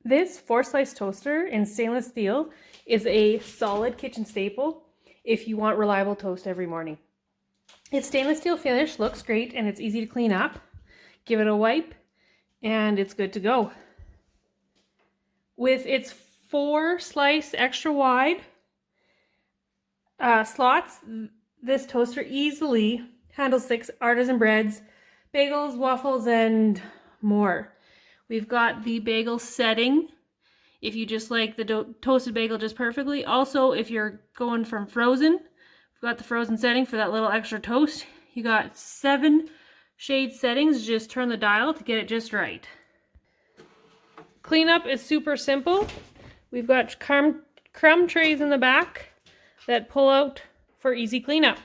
This 4-slice toaster in stainless steel is a solid kitchen staple if you want reliable toast every morning. Its stainless steel finish looks great and it's easy to clean up. Give it a wipe and it's good to go. With its 4-slice extra wide slots, this toaster easily handles 6 artisan breads, bagels, waffles, and more. We've got the bagel setting if you just like the toasted bagel just perfectly. Also, if you're going from frozen, we've got the frozen setting for that little extra toast. You got 7 shade settings. Just turn the dial to get it just right. Cleanup is super simple. We've got crumb trays in the back that pull out for easy cleanup.